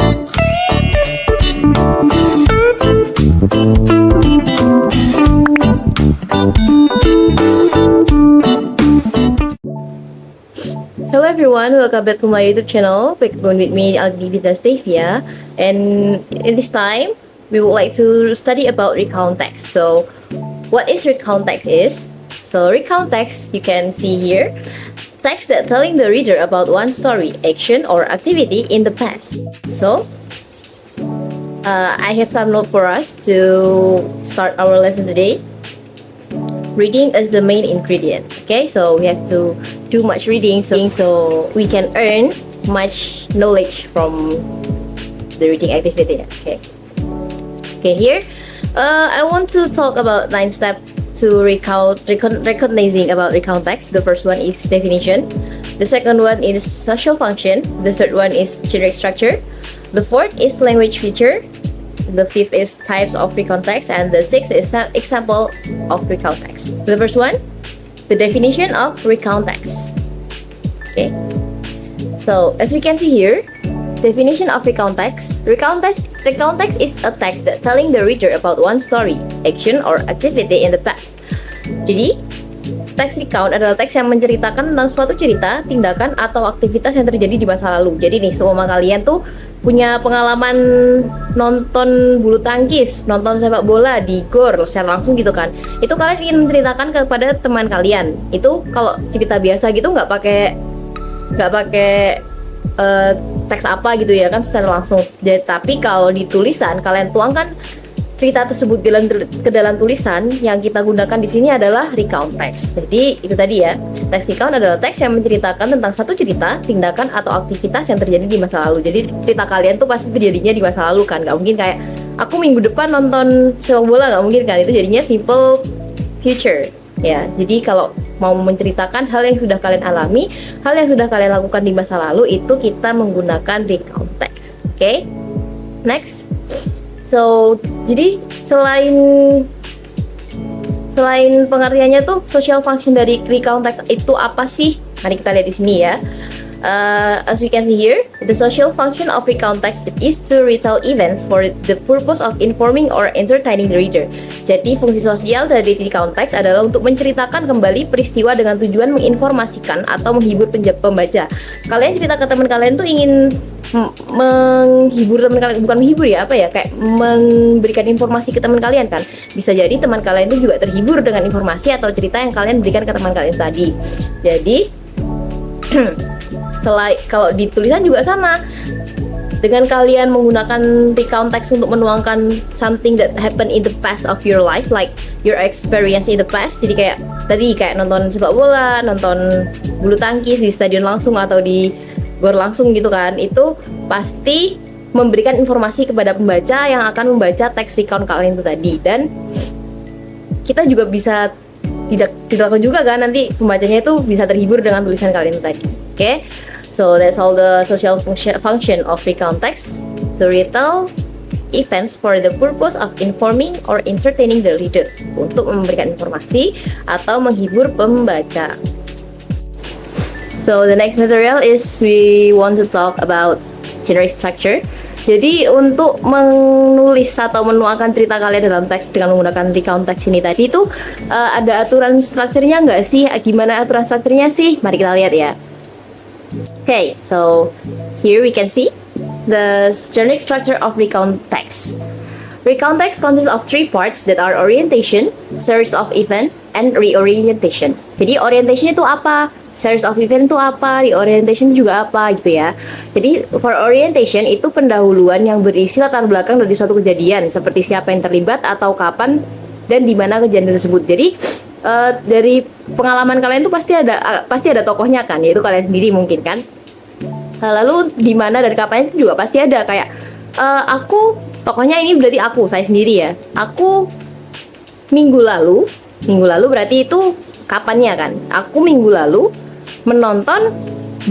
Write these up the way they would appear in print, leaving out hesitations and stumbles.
Hello everyone, welcome back to my YouTube channel. Back with me, Aldi Stavia, and in this time, we would like to study about recount text. So, what is recount text is? So, recount text you can see here, text that telling the reader about one story, action, or activity in the past. So, I have some note for us to start our lesson today. Reading is the main ingredient. Okay, so we have to do much reading so we can earn much knowledge from the reading activity. Okay, here I want to talk about 9 steps to recognizing about recount text. The first one is definition, the second one is social function, the third one is generic structure, the fourth is language feature, the fifth is types of recount text, and the sixth is example of recount text. The first one, the definition of recount text. Okay, so as we can see here, definition of recount text. Recount text is a text that telling the reader about one story, action, or activity in the past. Jadi, teks recount adalah teks yang menceritakan tentang suatu cerita, tindakan, atau aktivitas yang terjadi di masa lalu. Jadi nih, semua kalian tuh punya pengalaman nonton bulu tangkis, nonton sepak bola di gor secara langsung gitu kan. Itu kalian ingin menceritakan kepada teman kalian. Itu kalau cerita biasa gitu nggak pakai teks apa gitu ya kan secara langsung. Jadi, tapi kalau di tulisan kalian tuangkan cerita tersebut ke dalam tulisan, yang kita gunakan di sini adalah recount text. Jadi itu tadi ya, teks recount adalah teks yang menceritakan tentang satu cerita, tindakan, atau aktivitas yang terjadi di masa lalu. Jadi cerita kalian tuh pasti terjadinya di masa lalu kan, nggak mungkin kayak aku minggu depan nonton sepak bola, nggak mungkin kan. Itu jadinya simple future ya. Jadi kalau mau menceritakan hal yang sudah kalian alami, hal yang sudah kalian lakukan di masa lalu, itu kita menggunakan recount text. Oke, next. So, jadi selain pengertiannya tuh, social function dari recount text itu apa sih? Mari kita lihat di sini ya. As we can see here, the social function of recount text is to retell events for the purpose of informing or entertaining the reader. Jadi fungsi sosial dari recount text adalah untuk menceritakan kembali peristiwa dengan tujuan menginformasikan atau menghibur pembaca. Kalian cerita ke teman kalian tuh ingin menghibur teman kalian, bukan menghibur ya, kayak memberikan informasi ke teman kalian kan. Bisa jadi teman kalian itu juga terhibur dengan informasi atau cerita yang kalian berikan ke teman kalian tadi. Jadi kalau di tulisan juga sama. Dengan kalian menggunakan recount text untuk menuangkan something that happened in the past of your life, like your experience in the past. Jadi kayak nonton sepak bola, nonton bulu tangkis di stadion langsung atau di gor langsung gitu kan. Itu pasti memberikan informasi kepada pembaca yang akan membaca teks recount kalian itu tadi. Dan kita juga bisa tidak juga kan, nanti pembacanya itu bisa terhibur dengan tulisan kalian itu tadi. Okay? So that's all the social function of recount text, to retell events for the purpose of informing or entertaining the reader, untuk memberikan informasi atau menghibur pembaca. So the next material is we want to talk about generic structure. Jadi untuk menulis atau menuangkan cerita kalian dalam teks dengan menggunakan recount text ini tadi itu ada aturan strukturnya nggak sih? Gimana aturan strukturnya sih? Mari kita lihat ya. Okay, so here we can see the generic structure of recount text. Recount text consists of 3 parts that are orientation, series of event, and reorientation. Jadi orientation itu apa? Series of event itu apa? Reorientation juga apa gitu ya. Jadi for orientation itu pendahuluan yang berisi latar belakang dari suatu kejadian, seperti siapa yang terlibat atau kapan dan di mana kejadian tersebut. Jadi dari pengalaman kalian tuh pasti ada tokohnya kan, yaitu kalian sendiri mungkin kan. Lalu di mana dan kapan itu juga pasti ada, kayak aku, tokohnya ini berarti saya sendiri ya. Aku minggu lalu berarti itu kapannya kan. Aku minggu lalu menonton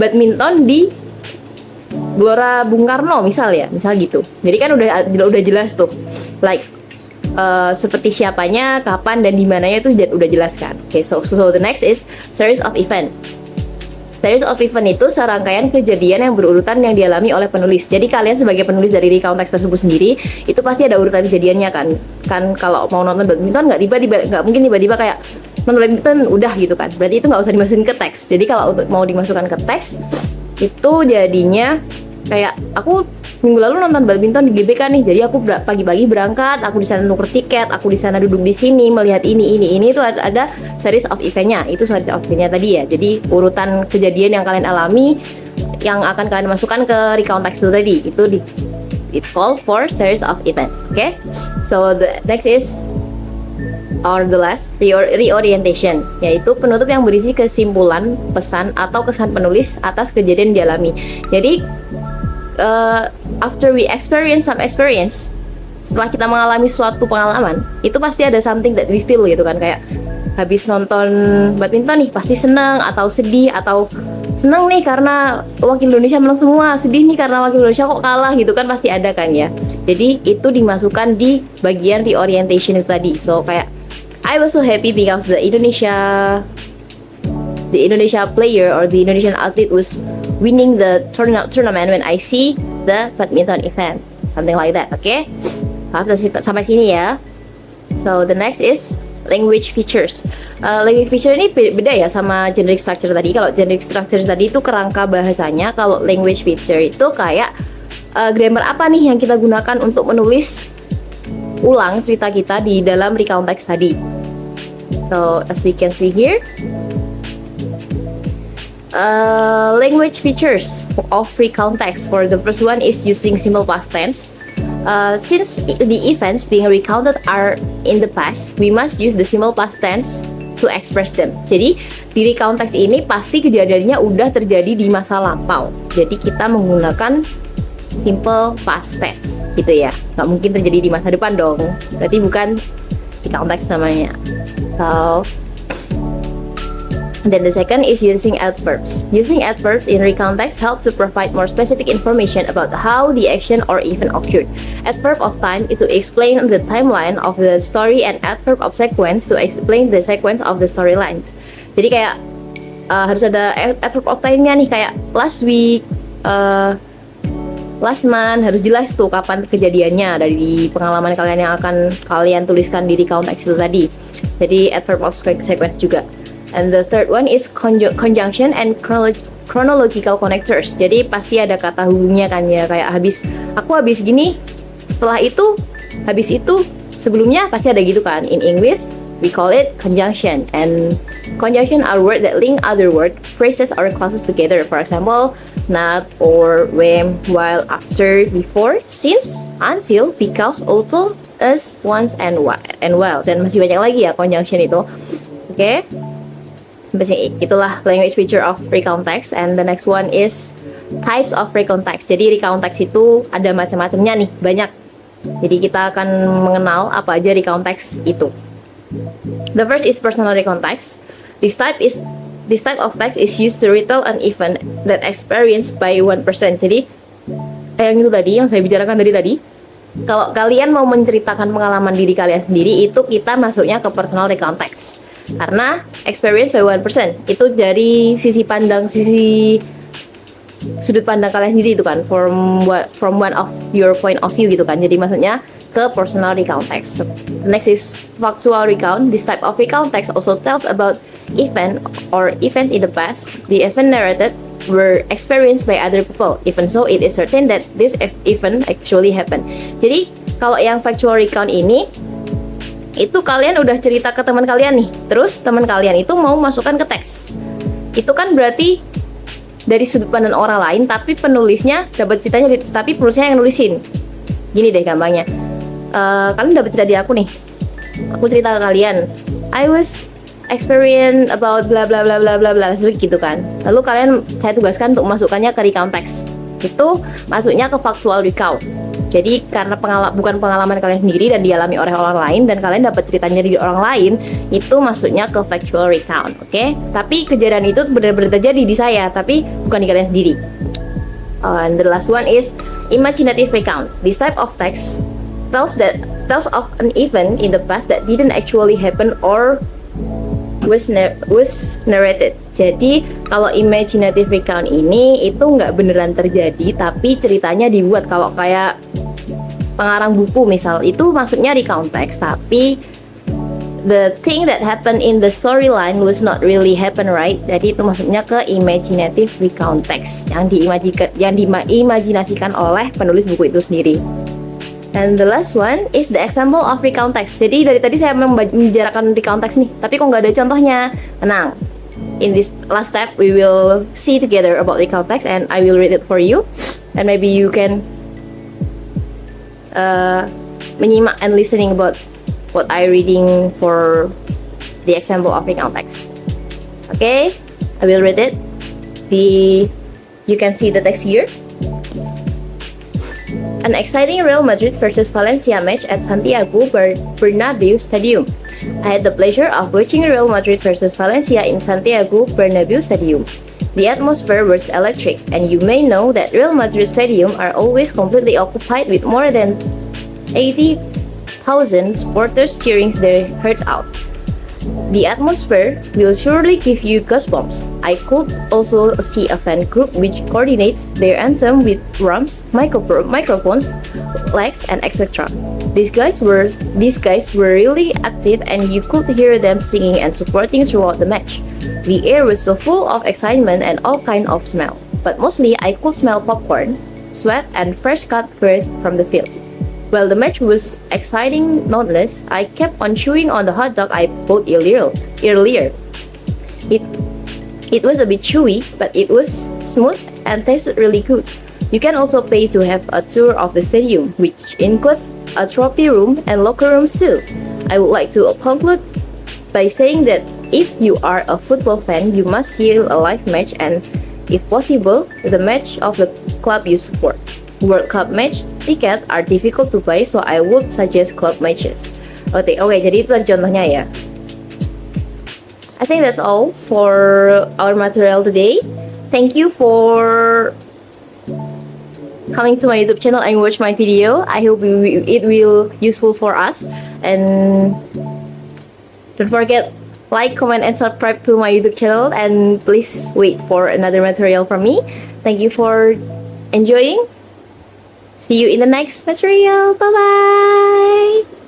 badminton di Gelora Bung Karno misal gitu. Jadi kan udah jelas tuh, like seperti siapanya, kapan dan di mananya itu udah jelas kan. Okay, so the next is series of event. Series of event itu serangkaian kejadian yang berurutan yang dialami oleh penulis. Jadi kalian sebagai penulis dari recount text tersebut sendiri, itu pasti ada urutan kejadiannya kan. Kan kalau mau nonton badminton nggak mungkin tiba-tiba kayak nonton badminton udah gitu kan. Berarti itu nggak usah dimasukin ke teks. Jadi kalau untuk mau dimasukkan ke teks, itu jadinya kayak aku minggu lalu nonton badminton di GBK nih, jadi aku pagi-pagi berangkat, aku di sana nuker tiket, aku di sana duduk di sini melihat ini itu ada series of eventnya, itu series of eventnya tadi ya. Jadi urutan kejadian yang kalian alami yang akan kalian masukkan ke recount text itu tadi, itu it's called for series of event. Okay, so the next is or the last reorientation, yaitu penutup yang berisi kesimpulan, pesan atau kesan penulis atas kejadian dialami. Jadi after we experience some experience, setelah kita mengalami suatu pengalaman, itu pasti ada something that we feel gitu kan, kayak habis nonton badminton nih pasti senang atau sedih, atau senang nih karena wakil Indonesia menang semua, sedih nih karena wakil Indonesia kok kalah gitu kan, pasti ada kan ya. Jadi itu dimasukkan di bagian reorientation itu tadi. So kayak I was so happy because the Indonesia player or the Indonesian athlete was winning the tournament when I see the badminton event, something like that. Okay, sampai sini ya. So the next is language features. Language feature ini beda ya sama generic structure tadi. Kalau generic structure tadi itu kerangka bahasanya, kalau language feature itu kayak grammar apa nih yang kita gunakan untuk menulis ulang cerita kita di dalam recount text tadi. So as we can see here, language features of recount text. For the first one is using simple past tense. Since the events being recounted are in the past, we must use the simple past tense to express them. Jadi di recount text ini pasti kejadiannya udah terjadi di masa lampau. Jadi kita menggunakan simple past tense gitu ya. Nggak mungkin terjadi di masa depan dong. Berarti bukan recount text namanya. So then the second is using adverbs. Using adverbs in recount text help to provide more specific information about how the action or event occurred. Adverb of time is to explain the timeline of the story, and adverb of sequence to explain the sequence of the storyline. Jadi kayak harus ada adverb of time-nya nih, kayak last week, last month, harus jelas tuh kapan kejadiannya dari pengalaman kalian yang akan kalian tuliskan di recount text itu tadi. Jadi adverb of sequence juga. And the third one is conjunction and chronological connectors. Jadi pasti ada kata hubungnya kan ya, kayak aku habis gini, setelah itu, habis itu, sebelumnya pasti ada gitu kan. In English, we call it conjunction. And conjunction are words that link other word, phrases or clauses together. For example, not, or, when, while, after, before, since, until, because, although, as, once, and while. Dan masih banyak lagi ya conjunction itu. Oke. Itulah language feature of recount text. And the next one is types of recount text. Jadi recount text itu ada macam-macamnya nih, banyak. Jadi kita akan mengenal apa aja recount text itu. The first is personal recount text. This type of text is used to retell an event that experienced by one person. Jadi yang itu tadi, yang saya bicarakan tadi. Kalau kalian mau menceritakan pengalaman diri kalian sendiri, itu kita masuknya ke personal recount text. Karena experience by one person itu dari sudut pandang kalian sendiri itu kan, from one of your point of view gitu kan. Jadi maksudnya ke personal recount text. Next is factual recount. This type of recount text also tells about event or events in the past. The event narrated were experienced by other people, even so it is certain that this event actually happened. Jadi kalau yang factual recount ini, itu kalian udah cerita ke teman kalian nih, terus teman kalian itu mau masukkan ke teks. Itu kan berarti dari sudut pandang orang lain, tapi penulisnya dapat ceritanya, tapi penulisnya yang nulisin. Gini deh gampangnya, kalian dapat cerita di aku nih, aku cerita ke kalian, I was experience about bla bla bla bla bla bla gitu kan. Lalu saya tugaskan untuk masukkannya ke recount text. Itu masuknya ke factual recount. Jadi karena bukan pengalaman kalian sendiri dan dialami oleh orang lain, dan kalian dapat ceritanya dari orang lain, itu masuknya ke factual recount. Oke? Tapi kejadian itu benar-benar terjadi di saya, tapi bukan di kalian sendiri. And the last one is imaginative recount. This type of text tells of an event in the past that didn't actually happen or was narrated. Jadi kalau imaginative recount ini itu nggak beneran terjadi, tapi ceritanya dibuat. Kalau kayak pengarang buku misal, itu maksudnya recount text, tapi the thing that happened in the storyline was not really happen, right? Jadi itu maksudnya ke imaginative recount text yang diimajinasikan oleh penulis buku itu sendiri. And the last one is the example of recount text. Jadi dari tadi saya membicarakan recount text nih, tapi kok nggak ada contohnya. Tenang, in this last step we will see together about recount text and I will read it for you, and maybe you can menyimak and listening about what I reading for the example of recount text. Okay, I will read it. You can see the text here. An exciting Real Madrid versus Valencia match at Santiago Bernabeu Stadium. I had the pleasure of watching Real Madrid versus Valencia in Santiago Bernabeu Stadium. The atmosphere was electric, and you may know that Real Madrid Stadium are always completely occupied with more than 80,000 supporters cheering their hearts out. The atmosphere will surely give you goosebumps. I could also see a fan group which coordinates their anthem with drums, microphones, legs, and etc. These guys were really active, and you could hear them singing and supporting throughout the match. The air was so full of excitement and all kind of smell, but mostly I could smell popcorn, sweat, and fresh cut grass from the field. While the match was exciting nonetheless, I kept on chewing on the hot dog I bought earlier. It was a bit chewy, but it was smooth and tasted really good. You can also pay to have a tour of the stadium, which includes a trophy room and locker rooms too. I would like to conclude by saying that if you are a football fan, you must see a live match and, if possible, the match of the club you support. World Cup match ticket are difficult to buy, so I would suggest club matches. Oke, jadi itu contohnya ya. I think that's all for our material today. Thank you for coming to my YouTube channel and watch my video. I hope it will useful for us. And don't forget, like, comment, and subscribe to my YouTube channel. And please wait for another material from me. Thank you for enjoying. See you in the next material. Bye bye.